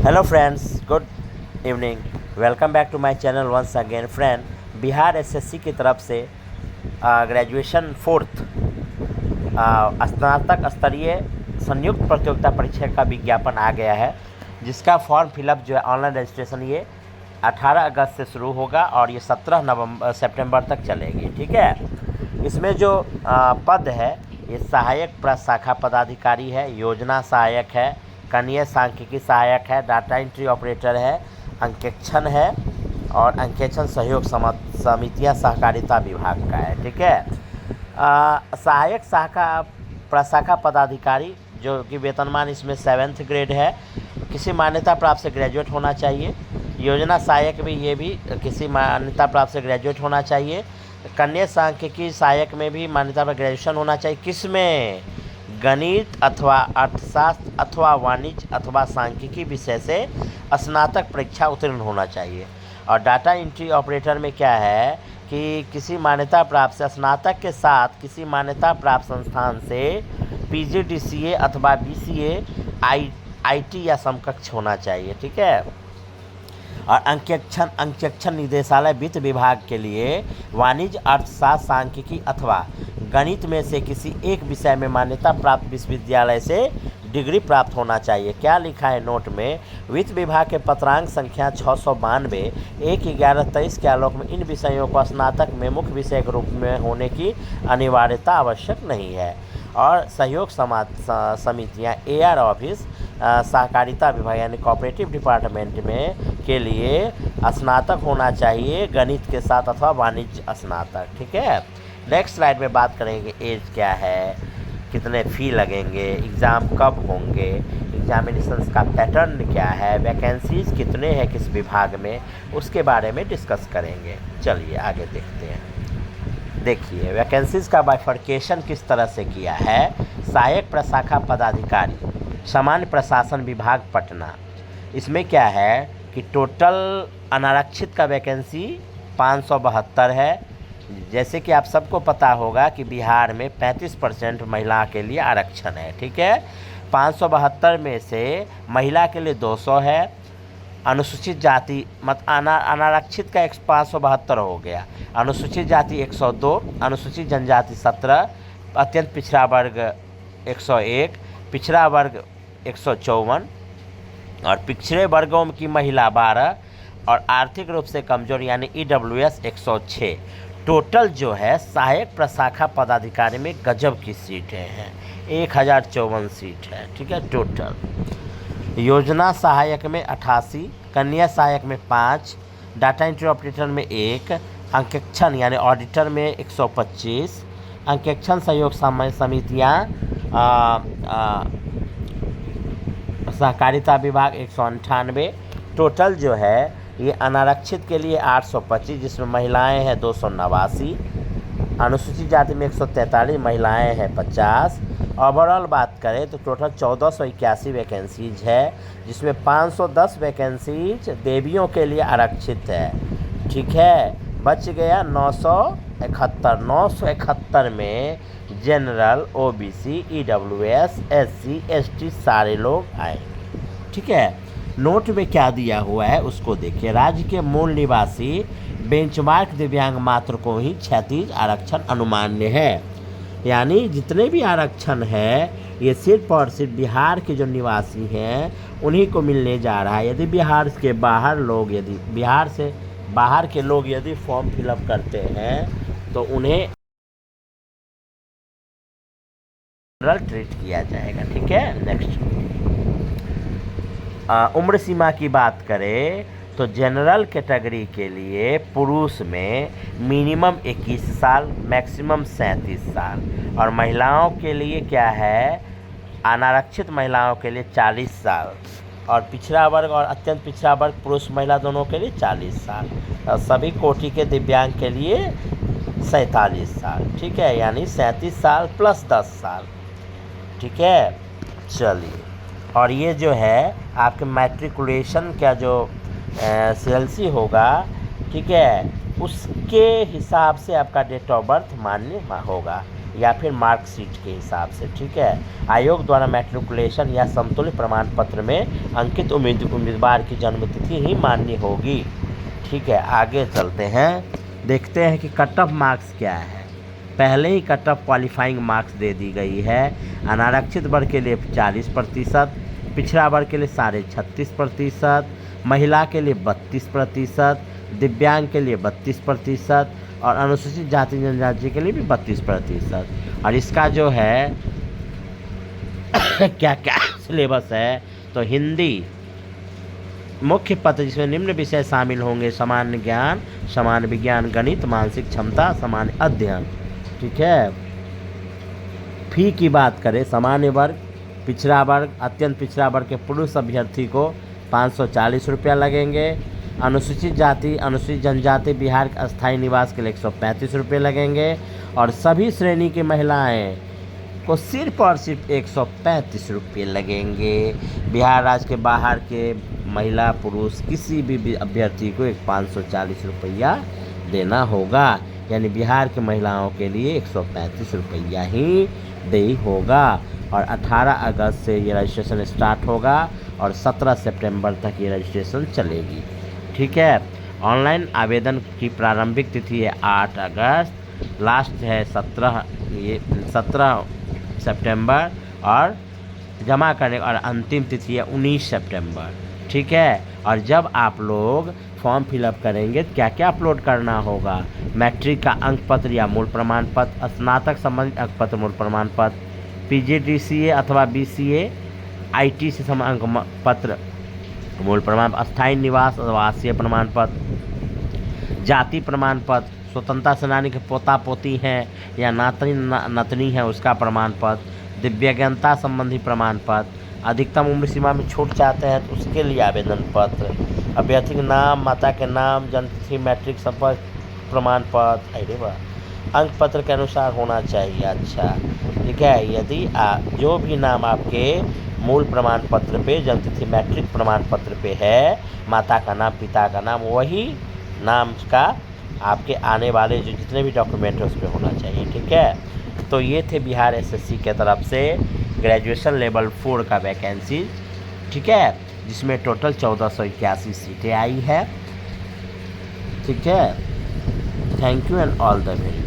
Hello friends, good evening. Welcome back to my channel once again. Friend, Bihar SSC की तरफ से graduation fourth स्नातक स्तरीय संयुक्त प्रतियोगिता परीक्षा का विज्ञापन आ गया है, जिसका फॉर्म फिलअप जो है ऑनलाइन रजिस्ट्रेशन ये 18 अगस्त से शुरू होगा और ये 17 सितंबर तक चलेगी। ठीक है। इसमें जो पद है ये सहायक प्रशाखा पदाधिकारी है, योजना सहायक है, कनीय सांख्यिकी सहायक है, डाटा एंट्री ऑपरेटर है, अंकेक्षण है और अंकेक्षण सहयोग समितियां सहकारिता विभाग का है। ठीक है। सहायक प्रशाखा पदाधिकारी जो कि वेतनमान इसमें 7th ग्रेड है, किसी मान्यता प्राप्त से ग्रेजुएट होना चाहिए। योजना सहायक भी ये भी किसी मान्यता प्राप्त से ग्रेजुएट होना चाहिए। कन्या सांख्यिकी सहायक में भी मान्यता पर ग्रेजुएशन होना चाहिए। किसमें? गणित अथवा अर्थशास्त्र अथवा वाणिज्य अथवा सांख्यिकी विषय से स्नातक परीक्षा उत्तीर्ण होना चाहिए। और डाटा एंट्री ऑपरेटर में क्या है कि किसी मान्यता प्राप्त से स्नातक के साथ किसी मान्यता प्राप्त संस्थान से पीजीडीसीए अथवा बीसीए आईटी या समकक्ष होना चाहिए। ठीक है। और अंकेक्षण निदेशालय वित्त विभाग के लिए वाणिज्य अर्थशास्त्र सांख्यिकी अथवा गणित में से किसी एक विषय में मान्यता प्राप्त विश्वविद्यालय से डिग्री प्राप्त होना चाहिए। क्या लिखा है नोट में? वित्त विभाग के पत्रांक संख्या 692 1/11/23 के आलोक में इन विषयों को स्नातक में मुख्य विषय के रूप में होने की अनिवार्यता आवश्यक नहीं है। और सहयोग समितियां एआर ऑफिस सहकारिता विभाग यानी कोऑपरेटिव डिपार्टमेंट में के लिए स्नातक होना चाहिए गणित के साथ अथवा वाणिज्य स्नातक। ठीक है। नेक्स्ट स्लाइड में बात करेंगे एज क्या है, कितने फ़ी लगेंगे, एग्ज़ाम कब होंगे, एग्जामिनेशंस का पैटर्न क्या है, वैकेंसीज कितने हैं किस विभाग में, उसके बारे में डिस्कस करेंगे। चलिए आगे देखते हैं। देखिए वैकेंसीज का बाइफर्केशन किस तरह से किया है। सहायक प्रशाखा पदाधिकारी सामान्य प्रशासन विभाग पटना, इसमें क्या है कि टोटल अनारक्षित का वैकेंसी 572 है। जैसे कि आप सबको पता होगा कि बिहार में 35% महिला के लिए आरक्षण है। ठीक है। 572 में से महिला के लिए 200 है। अनुसूचित जाति अनारक्षित का 572 हो गया, अनुसूचित जाति 102, अनुसूचित जनजाति 17, अत्यंत पिछड़ा वर्ग 101, पिछड़ा वर्ग 154 और पिछड़े वर्गों की महिला 12 और आर्थिक रूप से कमजोर यानी ईडब्ल्यूएस 106। टोटल जो है सहायक प्रशाखा पदाधिकारी में गजब की सीटें हैं, 1054 सीट है। ठीक है। टोटल योजना सहायक में 88, कन्या सहायक में 5, डाटा एंट्री ऑपरेटर में 1, अंकेक्षण यानी ऑडिटर में 125, अंकेक्षण सहयोग समितियाँ सहकारिता विभाग 198। टोटल जो है ये अनारक्षित के लिए 825, जिसमें महिलाएं हैं 289, अनुसूचित जाति में 143, महिलाएं हैं 50। ओवरऑल बात करें तो टोटल 1481 वैकेंसीज है, जिसमें 510 वैकेंसीज देवियों के लिए आरक्षित है। ठीक है। बच गया 971 में general, OBC, EWS, SC, ST सारे लोग आएंगे। ठीक है। नोट में क्या दिया हुआ है उसको देखिए। राज्य के मूल निवासी बेंचमार्क दिव्यांग मात्र को ही 36 आरक्षण अनुमान्य है। यानी जितने भी आरक्षण है ये सिर्फ और सिर्फ बिहार के जो निवासी हैं उन्हीं को मिलने जा रहा है। यदि बिहार के बाहर लोग बिहार से बाहर के लोग यदि फॉर्म फिलअप करते हैं तो उन्हें जनरल ट्रीट किया जाएगा। ठीक है। नेक्स्ट उम्र सीमा की बात करें तो जनरल कैटेगरी के लिए पुरुष में मिनिमम 21 साल, मैक्सिमम 37 साल और महिलाओं के लिए क्या है, अनारक्षित महिलाओं के लिए 40 साल और पिछड़ा वर्ग और अत्यंत पिछड़ा वर्ग पुरुष महिला दोनों के लिए 40 साल और सभी कोटि के दिव्यांग के लिए 47 साल। ठीक है। यानी 37 साल प्लस 10 साल। ठीक है। चलिए, और ये जो है आपके मैट्रिकुलेशन का जो सीएलसी होगा, ठीक है, उसके हिसाब से आपका डेट ऑफ बर्थ मान्य होगा। या फिर मार्कशीट के हिसाब से, ठीक है। आयोग द्वारा मैट्रिकुलेशन या समतुल्य प्रमाण पत्र में अंकित उम्मीदवार की जन्मतिथि ही मान्य होगी, ठीक है। आगे चलते हैं, देखते हैं कि कट ऑफ मार्क्स क्या है। पहले ही कट ऑफ क्वालिफाइंग मार्क्स दे दी गई है। अनारक्षित वर्ग के लिए 40%, पिछड़ा वर्ग के लिए 36.5%, महिला के लिए 32%, दिव्यांग के लिए 32% और अनुसूचित जाति जनजाति के लिए भी 32%। और इसका जो है क्या क्या सिलेबस है, तो हिंदी मुख्य पत्र जिसमें निम्न विषय शामिल होंगे: सामान्य ज्ञान, सामान्य विज्ञान, गणित, मानसिक क्षमता, सामान्य अध्ययन, ठीक है। फी की बात करें, सामान्य वर्ग, पिछड़ा वर्ग, अत्यंत पिछड़ा वर्ग के पुरुष अभ्यर्थी को 540 रुपया लगेंगे। अनुसूचित जाति, अनुसूचित जनजाति, बिहार के अस्थायी निवास के लिए 135 रुपये लगेंगे। और सभी श्रेणी की महिलाएं को सिर्फ और सिर्फ 135 रुपये लगेंगे। बिहार राज्य के बाहर के महिला पुरुष किसी भी अभ्यर्थी को 540 रुपया देना होगा, यानी बिहार की महिलाओं के लिए 135 रुपया ही दे होगा। और 18 अगस्त से ये रजिस्ट्रेशन स्टार्ट होगा और 17 सितंबर तक ये रजिस्ट्रेशन चलेगी, ठीक है। ऑनलाइन आवेदन की प्रारंभिक तिथि है 8 अगस्त, लास्ट है 17 सितंबर और जमा करने और अंतिम तिथि है 19 सितंबर, ठीक है। और जब आप लोग फॉर्म फिलअप करेंगे तो क्या क्या अपलोड करना होगा: मैट्रिक का अंक पत्र या मूल प्रमाण पत्र, स्नातक संबंधित अंक पत्र मूल प्रमाण पत्र, PGDCA अथवा BCA IT से संबंधित अंक पत्र मूल प्रमाण, अस्थायी निवास आवासीय प्रमाण पत्र, जाति प्रमाण पत्र, स्वतंत्रता सेनानी के पोता पोती हैं या नतनी है उसका प्रमाण पत्र, दिव्यांगता संबंधी प्रमाण पत्र, अधिकतम उम्र सीमा में छूट चाहते हैं तो उसके लिए आवेदन पत्र, अभ्यर्थी के नाम, माता के नाम, जन्मतिथि, मैट्रिक संपर्क प्रमाण पत्र, अरे वाह, अंक पत्र के अनुसार होना चाहिए, अच्छा, ठीक है। यदि जो भी नाम आपके मूल प्रमाण पत्र पे, जन्मतिथि, मैट्रिक प्रमाण पत्र पे है, माता का नाम, पिता का नाम, वही नाम का आपके आने वाले जो जितने भी डॉक्यूमेंट है उस पर होना चाहिए, ठीक है। तो ये थे बिहार SSC के तरफ से ग्रेजुएशन लेवल 4 का वैकेंसी, ठीक है, जिसमें टोटल 1481 सीटें आई है, ठीक है। Thank you and all the very